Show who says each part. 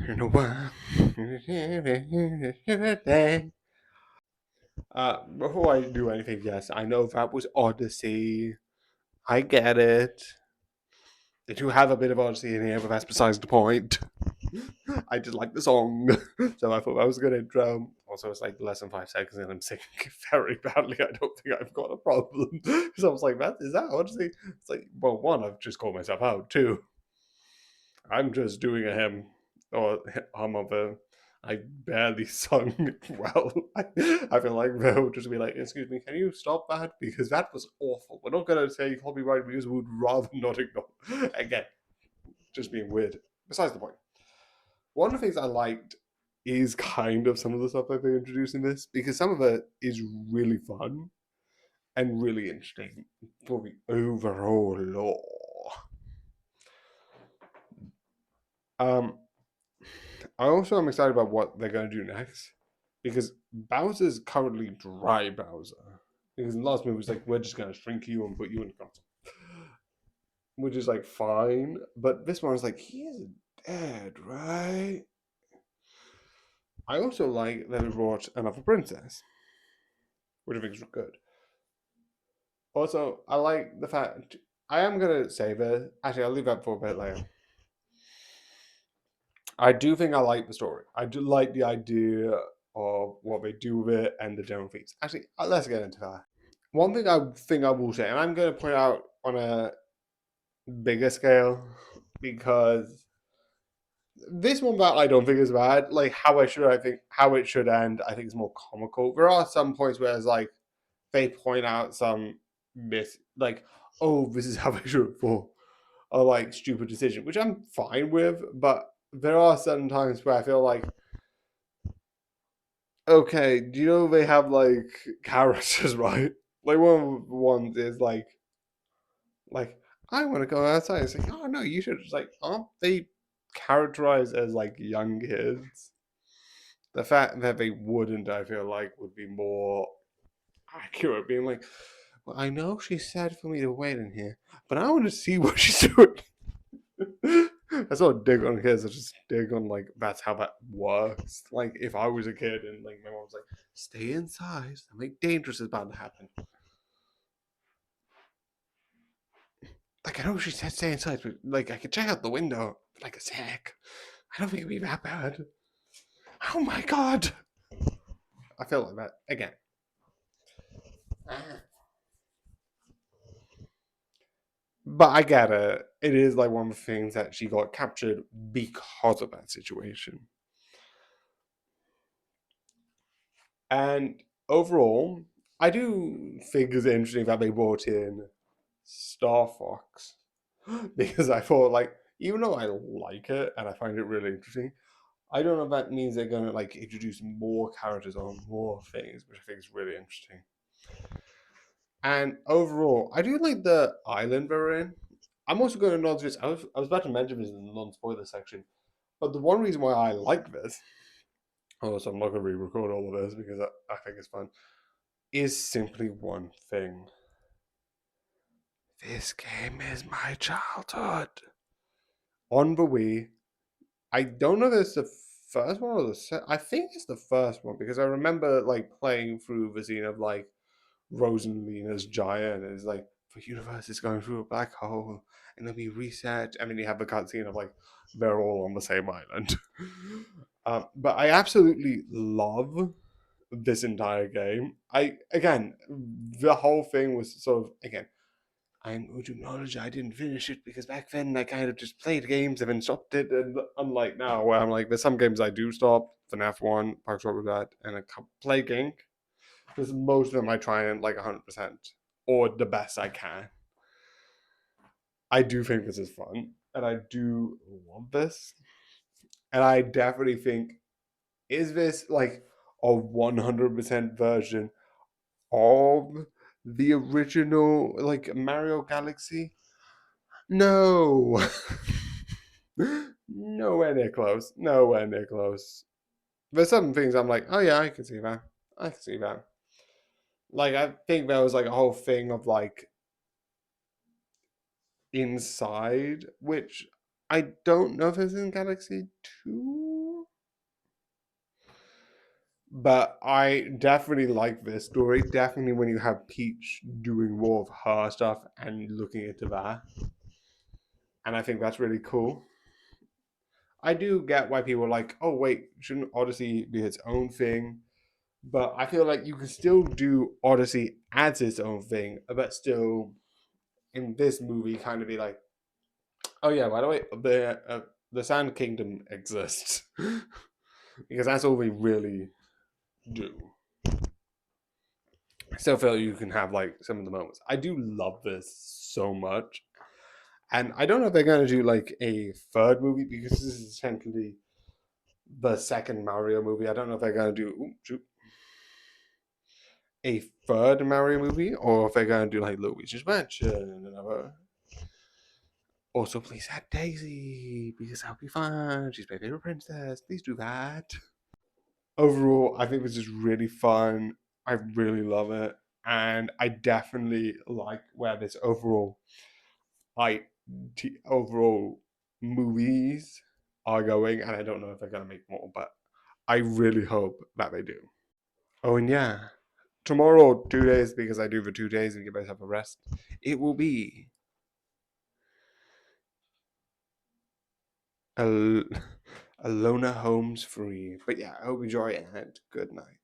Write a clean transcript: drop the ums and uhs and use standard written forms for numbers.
Speaker 1: You know what? Before I do anything, yes, I know that was Odyssey. I get it. They do have a bit of Odyssey in here, but that's besides the point. I just like the song, so I thought that was a good intro. Also, it's like less than 5 seconds, and I'm singing very badly. I don't think I've got a problem. So I was like, "That is that Odyssey?" It's like, well, one, I've just called myself out. Two, I'm just doing a hymn or hum of a. I barely sung well. I feel like they'll just be like, "Excuse me, can you stop that? Because that was awful. We're not gonna say copyright because we would rather not ignore." Again, just being weird. Besides the point. One of the things I liked is kind of some of the stuff that they introduced in this because some of it is really fun and really interesting for the overall lore. Um, I also am excited about what they're going to do next because Bowser's currently dry Bowser. Because in the last movie, it was like, we're just going to shrink you and put you in the console. Which is like fine. But this one is like, he is dead, right? I also like that it brought another princess, which I think is good. Also, I like the fact I am gonna save it. Actually, I'll leave that for a bit later. I do think I like the story. I do like the idea of what they do with it and the general themes. Actually, let's get into that. One thing I think I will say, and I'm going to point out on a bigger scale, because this one that I don't think is bad. Like I think how it should end. I think is more comical. There are some points where it's like they point out some like, oh, this is how they should have fought, or like stupid decision, which I'm fine with. But there are certain times where I feel like, okay, do you know they have like characters, right? Like one of the ones is like I want to go outside. It's like, oh no, you should. It's like, aren't they characterized as like young kids? The fact that they wouldn't, I feel like, would be more accurate. Being like, well, I know she said for me to wait in here, but I want to see what she's doing. That's not a dig on kids. I just dig on like that's how that works. Like if I was a kid and like my mom was like, "Stay inside, something dangerous is about to happen." Like I know she said stay inside, but like I could check out the window for like a sec. I don't think it'd be that bad. Oh my god! I feel like that again. But I get it. It is like one of the things that she got captured because of that situation. And overall, I do think it's interesting that they brought in Star Fox because I thought like even though I like it and I find it really interesting, I don't know if that means they're gonna like introduce more characters or more things, which I think is really interesting. And overall, I do like the island they're in. I'm also going to acknowledge this. I was about to mention this in the non-spoiler section, but the one reason why I like this, oh, so I'm not going to re-record all of this because I think it's fun, is simply one thing. This game is my childhood. On the Wii, I don't know if it's the first one or I think it's the first one because I remember like playing through the scene of like Rosalina's giant, and it's like the universe is going through a black hole, and then we reset, and then you have the cutscene of like they're all on the same island. But I absolutely love this entire game. I again, the whole thing was sort of again. I'm going to acknowledge I didn't finish it because back then I kind of just played games and then stopped it. And unlike now, where I'm like, there's some games I do stop, FNAF 1, Parks Rock with that, and I play Gink. Because most of them I try and like 100% or the best I can. I do think this is fun and I do love this. And I definitely think, is this like a 100% version of the original like Mario Galaxy? No. Nowhere near close. Nowhere near close. There's some things I'm like, oh yeah, I can see that. I can see that. Like I think there was like a whole thing of like inside, which I don't know if it's in Galaxy 2. But I definitely like this story. Definitely when you have Peach doing more of her stuff and looking into that. And I think that's really cool. I do get why people are like, oh, wait, shouldn't Odyssey be its own thing? But I feel like you can still do Odyssey as its own thing, but still in this movie kind of be like, oh yeah, by the way, the Sand Kingdom exists because that's all we really do. I still feel you can have like some of the moments. I do love this so much, and I don't know if they're going to do like a third movie because this is essentially the second Mario movie. I don't know if they're going to do a third Mario movie or if they're going to do like Luigi's Mansion and another. Also, please add Daisy because that would be fun. She's my favorite princess. Please do that. Overall, I think this is really fun. I really love it, and I definitely like where this like overall movies are going. And I don't know if they're gonna make more, but I really hope that they do. Oh, and yeah, tomorrow, 2 days because I do for 2 days and give myself a rest. It will be Al- Alona Holmes free. But yeah, I hope you enjoy it and good night.